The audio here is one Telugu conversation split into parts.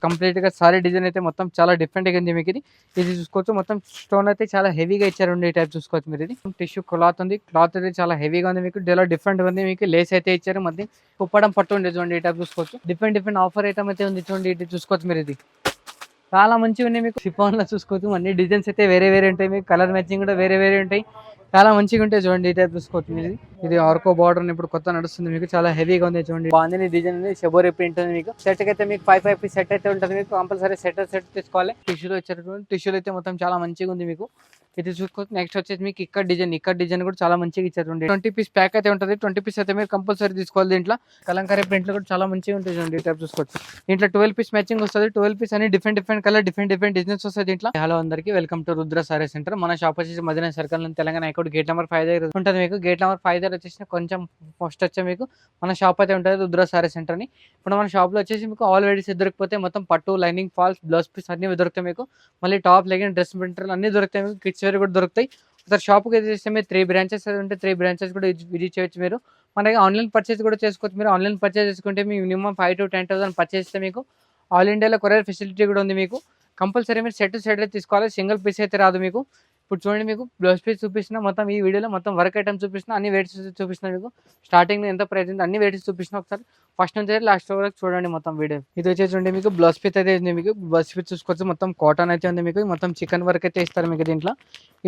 కంప్లీట్ గా సారీ డిజైన్ అయితే మొత్తం చాలా డిఫరెంట్ గా ఉంది మీకు. ఇది చూసుకోవచ్చు, మొత్తం స్టోన్ అయితే చాలా హెవీగా ఇచ్చారండి. ఈ టైప్ చూసుకోవచ్చు మీరు. ఇది టిష్యూ క్లాత్ ఉంది, క్లాత్ అయితే చాలా హెవీగా ఉంది మీకు. చాలా డిఫరెంట్ గా ఉంది మీకు. లేస్ అయితే ఇచ్చారు, మధ్య కుప్పడం పట్టు ఉంది చూడండి. ఈ టైప్ చూసుకోవచ్చు, డిఫరెంట్ డిఫరెంట్ ఆఫర్ ఐటమ్ అయితే ఉంది చూడండి. ఇది చూసుకోవచ్చు మీరు. ఇది చాలా మంచిగా ఉన్నాయి మీకు. షిఫాన్ లో చూసుకోవచ్చు, అన్ని డిజైన్స్ అయితే వేరే వేరే ఉంటాయి మీకు. కలర్ మ్యాచింగ్ కూడా వేరే వేరే ఉంటాయి, చాలా మంచిగా ఉంటాయి చూడండి. ఈ టైప్ చూసుకోవచ్చు మీరు. ఇది ఆర్కో బార్డర్ ఇప్పుడు కొత్త నడుస్తుంది మీకు, చాలా హెవీగా ఉంది చూడండి. బాగుంది డిజైన్ ఉంది, షబోరి ప్రింట్ ఉంది మీకు. సెట్ అయితే మీకు 5 పీస్ సెట్ అయితే ఉంటుంది మీకు. కంపల్సరీ సెట్ తీసుకోవాలి. టిష్యూలో వచ్చేటటువంటి టిష్యూలు అయితే మొత్తం చాలా మంచిగా ఉంది మీకు. ఇది చూసుకోవచ్చు. నెక్స్ట్ వచ్చేసి మీకు ఇక్కడ డిజైన్ కూడా చాలా మంచిగా ఇచ్చారు. 20 పీస్ ప్యాక్ అయితే ఉంటుంది. 20 పీస్ అయితే మీరు కంపల్సరీ తీసుకోవాలి. దీంట్లో కలంకారీ ప్రింట్లు కూడా చాలా మంచిగా ఉంటాయి చూడండి. ఈ టైప్ చూసుకోవచ్చు. దీంట్లో 12 పీస్ మ్యాచింగ్ వస్తుంది. 12 పీస్ అని డిఫరెంట్ కలర్, డిఫరెంట్ డిజైన్స్ వస్తాయి దీంట్లో. హలో అందరికి, welcome to Rudra sari centre. మన షాప్ వచ్చేసి Madina circle Telangana high court gate number 5 దగ్గర ఉంటుంది మీకు. గేట్ నెంబర్ 5 దగ్గర వచ్చేసి కొంచెం ఫస్ట్ వచ్చే మీకు మన షాప్ అయితే ఉంటుంది, రుద్ర సారీ సెంటర్ అని. ఇప్పుడు మన షాప్ లో వచ్చేసి మీకు ఆల్ వెరైటీస్ దొరికిపోతే మొత్తం పట్టు, లైనింగ్, ఫాల్స్, బ్లౌజ్ పీస్ అన్ని దొరుకుతాయి మీకు. మళ్ళీ టాప్, లెగిన్, డ్రెస్ మెటీరియల్ అన్ని దొరుకుతాయి మీకు. కిడ్స్ వేర్ కూడా దొరుకుతాయి. ఒకసారి షాప్కి వచ్చేసి మీరు 3 బ్రాంచెస్ ఉంటే 3 బ్రాంచెస్ కూడా విజిట్ చేయొచ్చు మీరు. మనకి ఆన్లైన్ పర్చేస్ కూడా చేసుకోవచ్చు మీరు. ఆన్లైన్ పర్చేస్ చేసుకుంటే మీ మినిమం 5 to 10,000 పర్చేస్ చేస్తే మీకు ఆల్ ఇండియాలో కొరియర్ ఫెసిలిటీ కూడా ఉంది మీకు. కంపల్సరీ మీరు సెట్ అయితే తీసుకోవాలి, సింగిల్ పీస్ అయితే రాదు మీకు. ఇప్పుడు చూడండి, మీకు బ్లౌజ్ పీస్ చూపిస్తున్నా, మొత్తం ఈ వీడియోలో మొత్తం వర్క్ ఐటమ్ చూపిస్తున్నా, అన్ని వెయిట్స్ చూపిస్తున్నా మీకు. స్టార్టింగ్ ఎంత ప్రైస్ ఉంది అన్ని వెయిట్స్ చూపిస్తున్నా. ఒకసారి ఫస్ట్ నుంచి లాస్ట్ వరకు చూడండి మొత్తం వీడియో. ఇది వచ్చేసి మీకు బ్లౌజ్ పీస్ అయితే ఉంది మీకు. బ్లౌజ్ పీస్ చూసుకోవచ్చు, మొత్తం కాటన్ అయితే ఉంది మీకు. మొత్తం చికెన్ వర్క్ అయితే ఇస్తారు మీకు దీంట్లో.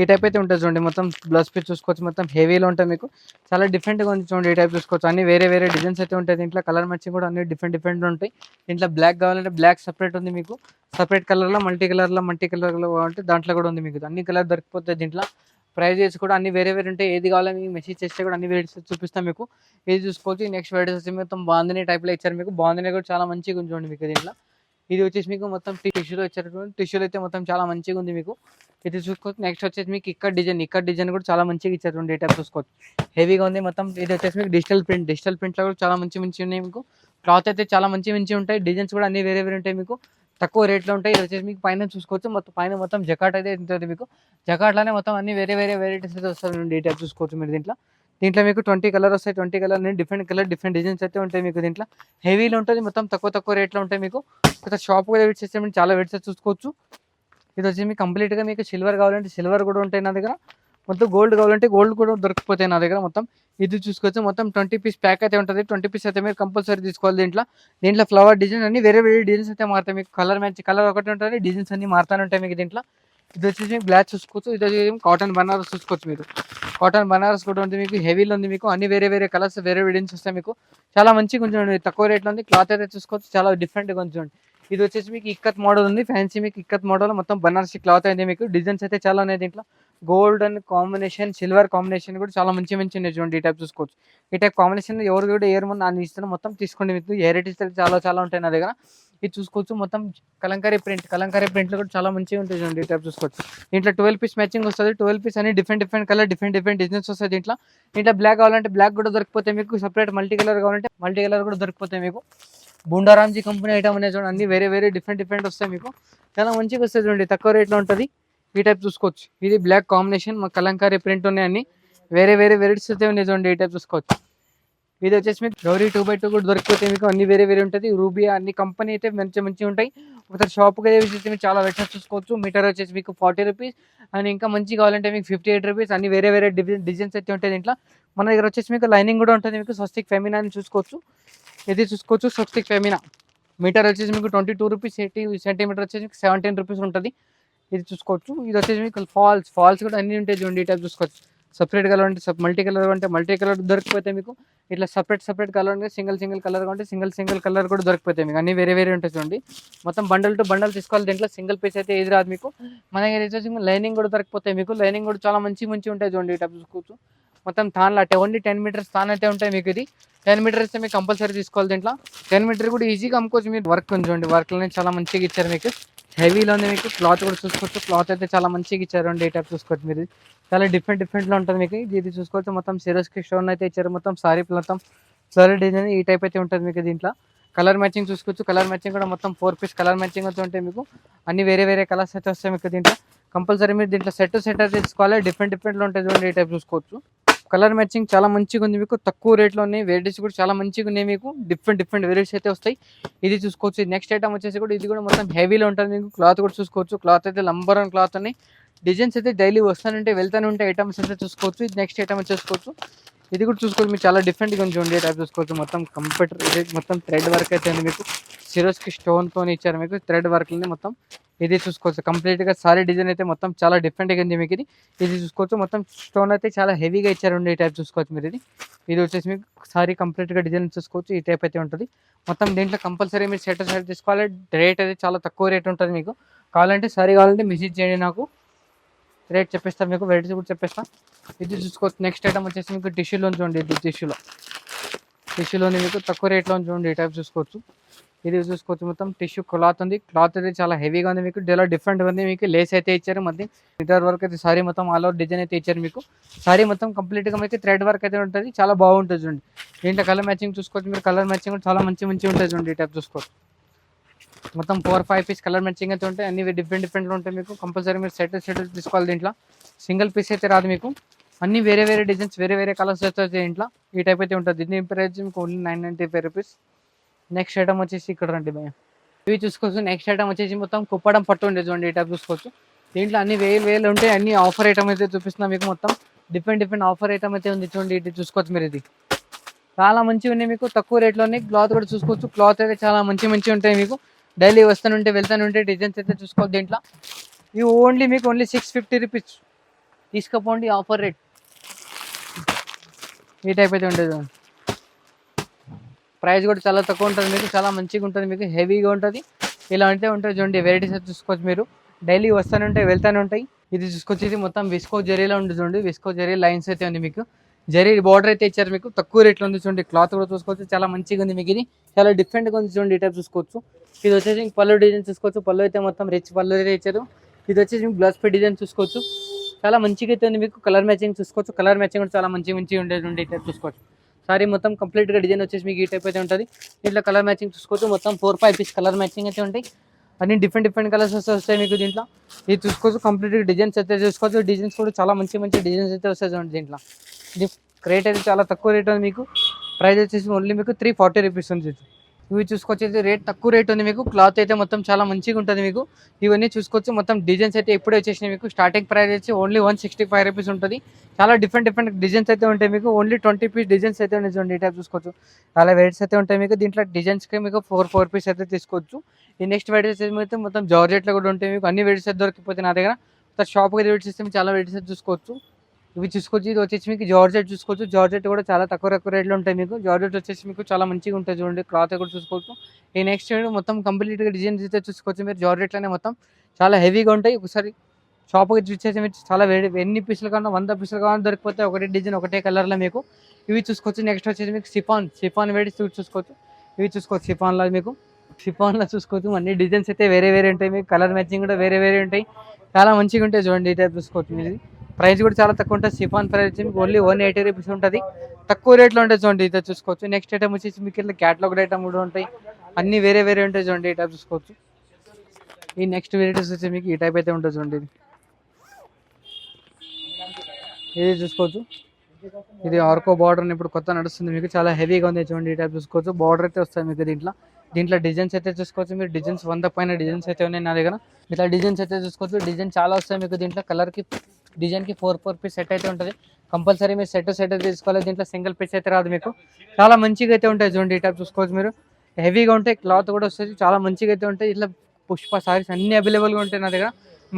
ఈ టైప్ అయితే ఉంటుంది చూడండి. మొత్తం బ్లౌజ్ పీస్ చూసుకోవచ్చు, మొత్తం హెవీలో ఉంటుంది మీకు. చాలా డిఫరెంట్గా ఉంది చూడండి. ఈ టైప్ చూసుకోవచ్చు, అన్ని వేరే వేరే డిజైన్స్ అయితే ఉంటాయి దీంట్లో. కలర్ మ్యాచింగ్ కూడా అన్ని డిఫరెంట్ ఉంటాయి దీంట్లో. బ్లాక్ కావాలంటే బ్లాక్ సపరేట్ ఉంది మీకు. సపరేట్ కలర్లో మల్టీ కలర్లో అంటే దాంట్లో కూడా ఉంది మీకు. అన్ని కలర్ దొరికిపోతాయి దీంట్లో. ప్రైజెస్ కూడా అన్ని వేరే వేరే ఉంటాయి. ఏది కావాలని మీకు మెసేజ్ చేస్తే కూడా అన్ని వెరైటీస్ చూపిస్తాం మీకు. ఇది చూసుకోవచ్చు. నెక్స్ట్ వెరైటీస్ వచ్చి మొత్తం బాందిని టైప్లో ఇచ్చారు మీకు. బాందిని కూడా చాలా మంచిగా ఉంది చూడండి మీకు దీంట్లో. ఇది వచ్చేసి మీకు మొత్తం టిష్యూలో ఇచ్చారు. టిష్యూలో అయితే మొత్తం చాలా మంచిగా ఉంది మీకు. ఇది చూసుకోవచ్చు. నెక్స్ట్ వచ్చేసి మీకు ఇక్కడ డిజైన్ కూడా చాలా మంచిగా ఇచ్చారు. ఈ టైప్ చూసుకోవచ్చు, హెవీగా ఉంది మొత్తం. ఇది వచ్చేసి మీకు డిజిటల్ ప్రింట్లో కూడా చాలా మంచి ఉన్నాయి మీకు. క్లాత్ అయితే చాలా మంచి ఉంటాయి. డిజైన్స్ కూడా అన్ని వేరే వేరే ఉంటాయి మీకు. తక్కువ రేట్లో ఉంటాయి. ఇది వచ్చేసి మీకు పైన చూసుకోవచ్చు, మొత్తం జకాట్ అయితే ఉంటుంది మీకు. జకాట్లోనే మొత్తం అన్ని వేరే వేరే వెరైటీస్ అయితే వస్తాయి. ఈ టైప్ చూసుకోవచ్చు మీరు. దీంట్లో మీకు 20 కలర్ వస్తాయి. 20 కలర్ డిఫరెంట్ డిజైన్స్ అయితే ఉంటాయి మీకు. దీంట్లో హెవీలో ఉంటుంది, మొత్తం తక్కువ రేట్లో ఉంటాయి మీకు. షాప్ కూడా విజిట్ చేస్తే చాలా వెరైటీస్ చూసుకోవచ్చు. ఇది వచ్చి మీకు కంప్లీట్గా మీకు సిల్వర్ కావాలంటే సిల్వర్ కూడా ఉంటాయి నా దగ్గర. మొత్తం గోల్డ్ కావాలంటే గోల్డ్ కూడా దొరికిపోతాయి నా దగ్గర మొత్తం. ఇది చూసుకోవచ్చు, మొత్తం 20 పీస్ ప్యాక్ అయితే ఉంటుంది. 20 పీస్ అయితే మీరు కంపల్సరీ తీసుకోవాలి. దీంట్లో ఫ్లవర్ డిజైన్ అన్ని వేరే వేరే డిజైన్స్ అయితే మారుతాయి మీకు. కలర్ ఒకటి ఉంటుంది, డిజైన్స్ అన్ని మారుతూనే ఉంటాయి మీకు దీంట్లో. ఇది వచ్చేసి మీకు బ్లాక్ చూసుకోవచ్చు. ఇది వచ్చేసి కాటన్ బనారస్ చూసుకోవచ్చు మీరు. కాటన్ బనారస్ కూడా ఉంది మీకు. హెవీలో ఉంది మీకు. అన్ని వేరే వేరే కలర్స్, వేరే డిజైన్స్ వస్తాయి మీకు. చాలా మంచిగా కొంచెం తక్కువ రేట్లో ఉంది. క్లాత్ అయితే చూసుకోవచ్చు, చాలా డిఫరెంట్గా కొంచెం. ఇది వచ్చేసి మీకు ఇక్కత్ మోడల్ ఉంది, ఫ్యాన్సీ మీకు ఇక్కత్ మోడల్. మొత్తం బనారసి క్లాత్ అయితే మీకు. డిజైన్స్ అయితే చాలా ఉన్నాయి దీంట్లో. Gold and combination, silver combination కూడా చాలా మంచి ఉన్నాయి చూడండి. ఈ టైప్ చూసుకోవచ్చు. ఈ టైప్ కాంబినేషన్ ఎవరు కూడా ఏరు అని ఇస్తాను మొత్తం తీసుకోండి మీకు. వెరైటీస్ చాలా ఉంటాయి నా దగ్గర. ఇది చూసుకోవచ్చు, మొత్తం కలంకారీ ప్రింట్లు కూడా చాలా మంచిగా ఉంటాయి చూడండి. ఈ టైప్ చూసుకోవచ్చు. దీంట్లో 12 పీస్ మ్యాచింగ్ వస్తుంది. 12 పీస్ అని డిఫరెంట్ కలర్, డిఫరెంట్ డిజైన్స్ వస్తాయి దీంట్లో. బ్లాక్ కావాలంటే బ్లాక్ కూడా దొరికిపోతాయి మీకు. సపరేట్ మల్టీ కలర్ కావాలంటే మల్టీ కలర్ కూడా దొరికిపోతాయి మీకు. బుండారాంజీ కంపెనీ ఐటమ్ అనేది చూడండి, అన్ని వేరే డిఫరెంట్ వస్తాయి మీకు. చాలా మంచిగా వస్తాయి చూడండి, తక్కువ రేట్లో ఉంటుంది. ఈ టైప్ చూసుకోవచ్చు. ఇది బ్లాక్ కాంబినేషన్, మా కలంకారీ ప్రింట్ ఉన్నాయి. అన్ని వేరే వెరైటీస్ అయితే ఉన్నాయి చూడండి. ఈ టైప్ చూసుకోవచ్చు. ఇది వచ్చేసి మీకు గౌరీ 2x2 కూడా దొరికిపోతాయి మీకు. అన్ని వేరే ఉంటుంది. రూబియా అన్ని కంపెనీ అయితే మంచిగా ఉంటాయి. ఒకసారి షాప్కి విజిట్ మీరు చాలా వెరైటీస్ చూసుకోవచ్చు. మీటర్ వచ్చేసి మీకు 40 రూపీస్ అండ్ ఇంకా మంచి కావాలంటే మీకు 58 రూపీస్. అన్ని వేరే డిజైన్స్ అయితే ఉంటాయి దీంట్లో. మన దగ్గర వచ్చేసి మీకు లైనింగ్ కూడా ఉంటుంది మీకు. స్వస్తిక్ ఫెమినా అని చూసుకోవచ్చు. ఇది చూసుకోవచ్చు, స్వస్తిక్ ఫెమినా. మీటర్ వచ్చేసి మీకు 22 రూపీస్. 80 సెంటీమీటర్ వచ్చేసి మీకు 17 రూపీస్ ఉంటుంది. ఇది చూసుకోవచ్చు. ఇది వచ్చేసి మీకు ఫాల్స్ కూడా అన్ని ఉంటాయి చూడండి. ఈ టైప్ చూసుకోవచ్చు. సపరేట్ కలర్ అంటే మల్టీ కలర్ దొరికిపోతాయి మీకు. ఇట్లా సపరేట్ కలర్ అంటే సింగిల్ కలర్ అంటే సింగిల్ కలర్ కూడా దొరికిపోతాయి మీకు. అన్ని వేరే ఉంటాయి చూడండి. మొత్తం బండల్ టు బండల్ తీసుకోవాలి. దీంట్లో సింగిల్ పీస్ అయితే ఏది రాదు మీకు. మన దగ్గర వచ్చేసి లైనింగ్ కూడా దొరికిపోతాయి మీకు. లైనింగ్ కూడా చాలా మంచి ఉంటాయి చూడండి. ఈ టైప్ చూసుకోవచ్చు. మొత్తం తాన్లు అంటే ఓన్లీ 10 మీటర్స్ తాన్ అయితే ఉంటాయి మీకు. ఇది 10 మీటర్స్ అయితే మీకు కంపల్సరీ తీసుకోవాలి. దీంట్లో 10 మీటర్ కూడా ఈజీగా అమ్ముకోవచ్చు మీరు. వర్క్ చూడండి, వర్క్లోనే చాలా మంచిగా ఇచ్చారు మీకు. హెవీలో ఉంది మీకు. క్లాత్ కూడా చూసుకోవచ్చు. క్లాత్ అయితే చాలా మంచిగా ఇచ్చారు అండి. ఈ టైప్ చూసుకోవచ్చు మీరు. చాలా డిఫరెంట్లో ఉంటుంది మీకు. ఇది చూసుకోవచ్చు. మొత్తం సిరోస్కి స్టోన్ అయితే ఇచ్చారు. మొత్తం సారీ మొత్తం ఫ్లోరల్ డిజైన్ ఈ టైప్ అయితే ఉంటుంది మీకు. దీంట్లో కలర్ మ్యాచింగ్ చూసుకోవచ్చు. కలర్ మ్యాచింగ్ కూడా మొత్తం 4 పీస్ కలర్ మ్యాచింగ్ అయితే ఉంటాయి మీకు. అన్ని వేరే కలర్స్ అయితే వస్తాయి మీకు దీంట్లో. కంపల్సరీ మీరు దీంట్లో సెట్ అయితే తీసుకోవాలి. డిఫరెంట్లో ఉంటుంది చూడండి. ఈ టైప్ చూసుకోవచ్చు. కలర్ మ్యాచింగ్ చాలా మంచిగా ఉంది మీకు, తక్కువ రేట్లో ఉన్నాయి. వెరైటీస్ కూడా చాలా మంచిగా ఉన్నాయి మీకు, డిఫరెంట్ డిఫరెంట్ వెరైటీస్ అయితే వస్తాయి. ఇది చూసుకోవచ్చు. నెక్స్ట్ ఐటమ్ వచ్చేసి కూడా ఇది కూడా మొత్తం హెవీలో ఉంటుంది మీకు. క్లాత్ కూడా చూసుకోవచ్చు, క్లాత్ అయితే నంబర్ వన్ క్లాత్ ఉన్నాయి. డిజైన్స్ అయితే డైలీ వస్తానంటే వెళ్తానే ఉంటాయి. ఐటమ్స్ అయితే చూసుకోవచ్చు. ఇది నెక్స్ట్ ఐటమ్ చూసుకోవచ్చు. ఇది కూడా చూసుకోవచ్చు మీకు, చాలా డిఫరెంట్గా ఉంది చూడండి. టైప్ చూసుకోవచ్చు. మొత్తం కంప్యూటర్ ఇది మొత్తం థ్రెడ్ వర్క్ అయితే ఉంది మీకు. సిరోస్కి స్టోన్తో ఇచ్చారు మీకు, థ్రెడ్ వర్క్ని మొత్తం. ఇది చూసుకోవచ్చు. కంప్లీట్గా సారీ డిజైన్ అయితే మొత్తం చాలా డిఫరెంట్గా ఉంది మీకు. ఇది చూసుకోవచ్చు. మొత్తం స్టోన్ అయితే చాలా హెవీగా ఇచ్చారండి. ఈ టైప్ చూసుకోవచ్చు మీరు. ఇది వచ్చేసి మీకు సారీ కంప్లీట్గా డిజైన్ చూసుకోవచ్చు. ఈ టైప్ అయితే ఉంటుంది మొత్తం. దీంట్లో కంపల్సరీ మీరు సెట్ తీసుకోవాలి. రేట్ అయితే చాలా తక్కువ రేట్ ఉంటుంది మీకు. కావాలంటే సారీ కావాలంటే మెసేజ్ చేయండి నాకు, రేట్ చెప్పేస్తాను మీకు, వెరైటీస్ కూడా చెప్పేస్తాను. ఇది చూసుకోవచ్చు. నెక్స్ట్ ఐటమ్ వచ్చేసి మీకు టిష్యూలో చూడండి. ఇది టిష్యూలోని మీకు తక్కువ రేట్లో చూడండి. ఈ టైప్ చూసుకోవచ్చు. ఇది చూసుకోవచ్చు. మొత్తం టిష్యూ క్లాత్ ఉంది. క్లాత్ అయితే చాలా హెవీగా ఉంది మీకు. చాలా డిఫరెంట్గా ఉంది మీకు. లేస్ అయితే ఇచ్చారు మధ్య మిగతా వర్క్ అయితే సారీ మొత్తం ఆల్ ఓవర్ డిజైన్ అయితే ఇచ్చారు మీకు. సారీ మొత్తం కంప్లీట్గా మీకు థ్రెడ్ వర్క్ అయితే ఉంటుంది. చాలా బాగుంటుంది చూడండి. దీంట్లో కలర్ మ్యాచింగ్ చూసుకోవచ్చు మీరు. కలర్ మ్యాచింగ్ కూడా చాలా మంచి ఉంటుంది చూడండి. ఈ టైప్ చూసుకోవచ్చు. మొత్తం 4-5 పీస్ కలర్ మ్యాచింగ్ అయితే ఉంటాయి. అన్ని డిఫరెంట్లో ఉంటాయి మీకు. కంపల్సరీ మీరు సెట్ తీసుకోవాలి. దీంట్లో సింగిల్ పీస్ అయితే రాదు మీకు. అన్ని వేరే డిజైన్స్, వేరే కలర్స్ అయితే దీంట్లో. ఈ టైప్ అయితే ఉంటుంది. దీని ప్రైస్ మీకు ఓన్లీ 995 రూపీస్. నెక్స్ట్ ఐటమ్ వచ్చేసి ఇక్కడ రండి భయ్య, ఇవి చూసుకోవచ్చు. నెక్స్ట్ ఐటమ్ వచ్చేసి మొత్తం కుప్పడం పట్టు ఉండేది చూడండి. ఈ టైప్ చూసుకోవచ్చు. దీంట్లో అన్ని వేలు ఉంటాయి. అన్ని ఆఫర్ ఐటమ్ అయితే చూపిస్తున్నా మీకు. మొత్తం డిఫరెంట్ ఆఫర్ ఐటమ్ అయితే ఉంది చూడండి. ఇది చూసుకోవచ్చు మీరు. ఇది చాలా మంచిగా ఉన్నాయి మీకు, తక్కువ రేట్లో ఉన్నాయి. క్లాత్ కూడా చూసుకోవచ్చు. క్లాత్ అయితే చాలా మంచి ఉంటాయి మీకు. డైలీ వెళ్తానుంటే డిజైన్స్ అయితే చూసుకోవచ్చు. దీంట్లో ఇవి ఓన్లీ 650 రూపీస్ తీసుకపోండి, ఆఫర్ రేట్. ఈ టైప్ అయితే ఉంటుంది. ప్రైస్ కూడా చాలా తక్కువ ఉంటుంది మీకు, చాలా మంచిగా ఉంటుంది మీకు, హెవీగా ఉంటుంది. ఇలా ఉంటుంది చూడండి. వెరైటీస్ అయితే చూసుకోవచ్చు మీరు. డైలీ వెళ్తానే ఉంటాయి. ఇది చూసుకోవచ్చు. ఇది మొత్తం విస్కో జరీలో ఉంటుంది చూడండి. విస్కో జరీ లైన్స్ అయితే ఉంది మీకు. జరీ బార్డర్ అయితే ఇచ్చారు మీకు. తక్కువ రేట్లో ఉంది చూడండి. క్లాత్ కూడా చూసుకోవచ్చు. చాలా మంచిగా ఉంది మీకు. ఇది చాలా డిఫరెంట్గా ఉంది చూడండి. ఈ టైప్ చూసుకోవచ్చు. ఇది వచ్చేసి పళ్ళు డిజైన్ చూసుకోవచ్చు. పళ్ళు అయితే మొత్తం రిచ్ పళ్ళు అయితే ఇచ్చారు. ఇది వచ్చేసి మీకు బ్లౌజ్ పై డిజైన్ చూసుకోవచ్చు. చాలా మంచిగా అయితే ఉంది మీకు. కలర్ మ్యాచింగ్ చూసుకోవచ్చు. కలర్ మ్యాచింగ్ కూడా చాలా మంచిగా ఉండేది చూడండి. ఈ టైప్ చూసుకోవచ్చు. సారీ మొత్తం కంప్లీట్గా డిజైన్ వచ్చేసి మీకు ఈ టైప్ అయితే ఉంటుంది. దీంట్లో కలర్ మ్యాచింగ్ చూసుకోవచ్చు. మొత్తం 4-5 పీస్ కలర్ మ్యాచింగ్ అయితే ఉంటాయి. అన్ని డిఫరెంట్ కలర్స్ వస్తాయి మీకు దీంట్లో. ఇది చూసుకోవచ్చు. కంప్లీట్గా డిజైన్స్ అయితే చూసుకోవచ్చు. డిజైన్స్ కూడా చాలా మంచి డిజైన్స్ అయితే వస్తాయి చూడండి. దీంట్లో ఇది రేట్ అయితే చాలా తక్కువ రేట్ ఉంది మీకు. ప్రైస్ వచ్చేసి ఓన్లీ మీకు 340 రూపీస్ ఉంది. ఇవి చూసుకోవచ్చు. రేట్ తక్కువ రేట్ ఉంది మీకు. క్లాత్ అయితే మొత్తం చాలా మంచిగా ఉంటుంది మీకు. ఇవన్నీ చూసుకోవచ్చు. మొత్తం డిజైన్స్ అయితే ఎప్పుడే వచ్చేసినాయి మీకు. స్టార్టింగ్ ప్రైస్ వచ్చి ఓన్లీ 165 రూపీస్ ఉంటుంది. చాలా డిఫరెంట్ డిజైన్స్ అయితే ఉంటాయి మీకు. ఓన్లీ 20 పీస్ డిజైన్స్ అయితే ఉన్నాయి చూడండి. ఈ టైప్ చూసుకోవచ్చు. చాలా వెరైటీస్ అయితే ఉంటాయి మీకు. దీంట్లో డిజైన్స్కి మీకు 4 పీస్ అయితే తీసుకోవచ్చు. ఈ నెక్స్ట్ వెరైటీస్ అయితే మొత్తం జార్జెట్లో కూడా ఉంటాయి మీకు. అన్ని వెరైటీస్ అయితే దొరికిపోతే నా దగ్గర షాప్కి వెరైటీస్ ఇస్తే చాలా వెరైటీస్ అయితే చూసుకోవచ్చు. ఇవి చూసుకోవచ్చు. ఇది వచ్చేసి మీకు జార్జెట్ చూసుకోవచ్చు. జార్జెట్ కూడా చాలా తక్కువ రేట్లో ఉంటాయి మీకు. జార్జెట్ వచ్చేసి మీకు చాలా మంచిగా ఉంటుంది చూడండి. క్లాత్ కూడా చూసుకోవచ్చు. ఈ నెక్స్ట్ మొత్తం కంప్లీట్గా డిజైన్స్ అయితే చూసుకోవచ్చు మీరు. జార్జెట్లోనే మొత్తం చాలా హెవీగా ఉంటాయి. ఒకసారి షాప్కి చూసేసి మీరు చాలా ఎన్ని పీసులు కావాలన్నా 100 పీసులు కావాలన్నా దొరికిపోతే ఒకటే డిజైన్ ఒకటే కలర్లో మీకు. ఇవి చూసుకోవచ్చు. నెక్స్ట్ వచ్చేసి మీకు సిఫాన్ వెరైటీస్ చూసుకోవచ్చు. ఇవి చూసుకోవచ్చు. సిఫాన్లో చూసుకోవచ్చు. అన్ని డిజైన్స్ అయితే వేరే ఉంటాయి మీకు. కలర్ మ్యాచింగ్ కూడా వేరే ఉంటాయి. చాలా మంచిగా ఉంటాయి చూడండి. ఈ టైప్ చూసుకోవచ్చు మీరు. ప్రైస్ కూడా చాలా తక్కువ ఉంటుంది. సిఫాన్ ప్రైస్ మీకు ఓన్లీ 180 రూపీస్ ఉంటుంది. తక్కువ రేట్లో ఉంటుంది చూడండి. ఇది చూసుకోవచ్చు. నెక్స్ట్ ఐటమ్ వచ్చేసి మీకు ఇట్లా క్యాటలాగ్ ఐటమ్ కూడా ఉంటాయి. అన్ని వేరే ఉంటాయి చూడండి. ఈ టైప్ చూసుకోవచ్చు. ఈ నెక్స్ట్ వెరైటీస్ వచ్చి మీకు ఈ టైప్ అయితే ఉంటుంది చూడండి. ఇది చూసుకోవచ్చు. ఇది ఆర్కో బార్డర్ ఇప్పుడు కొత్త నడుస్తుంది మీకు. చాలా హెవీగా ఉంది చూడండి. ఈ టైప్ చూసుకోవచ్చు. బార్డర్ అయితే వస్తాయి మీకు. దీంట్లో డిజైన్స్ అయితే చూసుకోవచ్చు మీరు. డిజైన్స్ 100 పైన డిజైన్స్ అయితే ఉన్నాయి నా దగ్గర. ఇట్లా డిజైన్స్ అయితే చూసుకోవచ్చు. డిజైన్ చాలా వస్తాయి మీకు. దీంట్లో కలర్కి డిజైన్కి 4 పీస్ సెట్ అయితే ఉంటుంది. కంపల్సరీ మీరు సెట్ అయితే తీసుకోవాలి. దీంట్లో సింగిల్ పీస్ అయితే రాదు మీకు. చాలా మంచిగా అయితే ఉంటాయి చూడండి. ఈ టైప్ చూసుకోవచ్చు మీరు. హెవీగా ఉంటాయి. క్లాత్ కూడా వస్తుంది. చాలా మంచిగా అయితే ఉంటాయి. ఇట్లా పుష్ప సారీస్ అన్ని అవైలబుల్గా ఉంటాయి నా దగ్గర.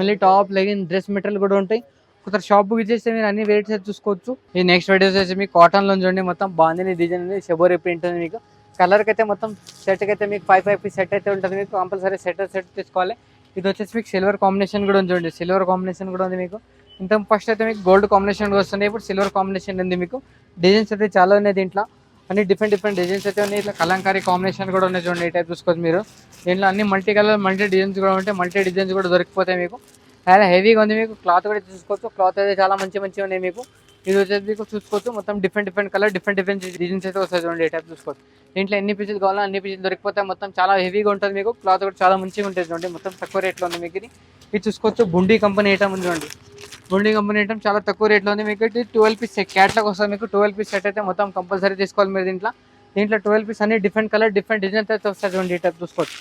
మళ్ళీ టాప్ లెగిన్ డ్రెస్ మెటీరియల్ కూడా ఉంటాయి. ఒకసారి షాప్కి ఇచ్చేస్తే మీరు అన్ని వెరైటీస్ అయితే చూసుకోవచ్చు. ఈ నెక్స్ట్ వెరైటీస్ వచ్చి మీకు కాటన్లో చూడండి. మొత్తం బాందిని డిజైన్ ఉంది. షబోరీ ప్రింట్ ఉంది మీకు. కలర్కి అయితే మొత్తం సెట్కి అయితే మీకు 5 పీస్ సెట్ అయితే ఉంటుంది మీకు. కంపల్సరీ సెట్ తీసుకోవాలి. ఇది వచ్చేసి మీకు సిల్వర్ కాంబినేషన్ కూడా ఉంది చూడండి. సిల్వర్ కాంబినేషన్ కూడా ఉంది మీకు. ఇంత ఫస్ట్ అయితే మీకు గోల్డ్ కాంబినేషన్ వస్తుంది. ఇప్పుడు సిల్వర్ కాంబినేషన్ ఉంది మీకు. డిజైన్స్ అయితే చాలా ఉన్నాయి దీంట్లో. అన్ని డిఫరెంట్ డిజైన్స్ అయితే ఉన్నాయి. ఇట్లా కలంకారీ కాంబినేషన్ కూడా ఉన్నాయి చూడండి. ఈ టైప్ చూసుకోవచ్చు మీరు. దీంట్లో అన్ని మల్టీ కలర్ మల్టీ డిజైన్స్ కూడా ఉంటాయి. మల్టీ డిజైన్స్ కూడా దొరికిపోతాయి మీకు. చాలా హెవీగా ఉంది మీకు. క్లాత్ కూడా చూసుకోవచ్చు. క్లాత్ అయితే చాలా మంచి ఉన్నాయి మీకు. ఇది వచ్చేసి మీకు చూసుకోవచ్చు. మొత్తం డిఫరెంట్ కలర్ డిఫరెంట్ డిజైన్స్ అయితే వస్తాయి చూడండి. ఈ టైప్ చూసుకోవచ్చు. దీంట్లో ఎన్ని పీసులు కావాలో అన్ని పీసులు దొరికిపోతాయి. మొత్తం చాలా హెవీగా ఉంటుంది మీకు. క్లాత్ కూడా చాలా మంచిగా ఉంటుంది చూడండి. మొత్తం తక్కువ రేట్లో ఉంది మీకు. ఇది చూసుకోవచ్చు. బుండీ కంపెనీ ఐటమ్ ఉంది చూడండి. బోండి కంపెనీ ఐటమ్ చాలా తక్కువ రేట్లో ఉంది. మీకు 12 పీస్ సెట్ క్యాట్లాగ్ వస్తుంది. మీకు 12 పీస్ సెట్ అయితే మొత్తం కంపల్సరీ తీసుకోవాలి మీరు. దీంట్లో 12 పీస్ అన్ని డిఫరెంట్ కలర్ డిఫరెంట్ డిజైన్స్ అయితే వస్తాయి. చూడండి ఈ టైప్ చూసుకోవచ్చు.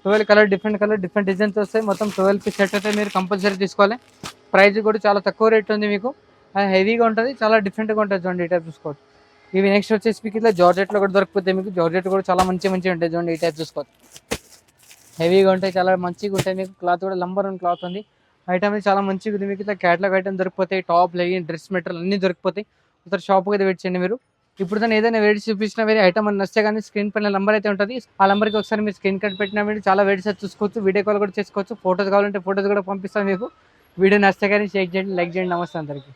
12 కలర్ డిఫరెంట్ డిజైన్స్ వస్తాయి. మొత్తం 12 పీస్ సెట్ అయితే మీరు కంపల్సరీ తీసుకోవాలి. ప్రైస్ కూడా చాలా తక్కువ రేట్ ఉంది. మీకు హెవీగా ఉంటుంది, చాలా డిఫరెంట్గా ఉంటుంది. చూడండి ఈ టైప్ చూసుకోవచ్చు. ఇవి నెక్స్ట్ వచ్చేసి మీకు ఇట్లా జార్జెట్లో కూడా దొరికిపోతాయి. మీకు జార్జెట్ కూడా చాలా మంచిగా ఉంటాయి. చూడండి ఈ టైప్ చూసుకోవచ్చు. హెవీగా ఉంటాయి, చాలా మంచిగా ఉంటాయి. మీకు క్లాత్ కూడా నంబర్ 1 క్లాత్ ఉంది. ఐటమ్ చాలా మంచిగా ఉంది. మీకు ఇట్లా క్యాట్లాగ్ ఐటమ్ దొరికిపోతాయి. టాప్ లెగిన్ డ్రెస్ మెటీరియల్ అన్ని దొరికిపోతాయి. ఒకసారి షాప్కి అయితే వెయిట్ చేయండి మీరు. ఇప్పుడు దాన్ని ఏదైనా వెయిట్ చూపించిన వేరే ఐటమ్ అని నచ్చితే కానీ స్క్రీన్ పైన నెంబర్ అయితే ఉంటుంది. ఆ నెంబర్కి ఒకసారి మీరు స్క్రీన్ కార్డ్ పెట్టినా మీరు చాలా వెయిట్స్ చూసుకోవచ్చు. వీడియో కాల్ కూడా చేసుకోవచ్చు. ఫోటోస్ కావాలంటే ఫోటోస్ కూడా పంపిస్తాను మీకు. వీడియో నచ్చితే కానీ షేర్ చేయండి, లైక్ చేయండి. నమస్తే అందరికీ.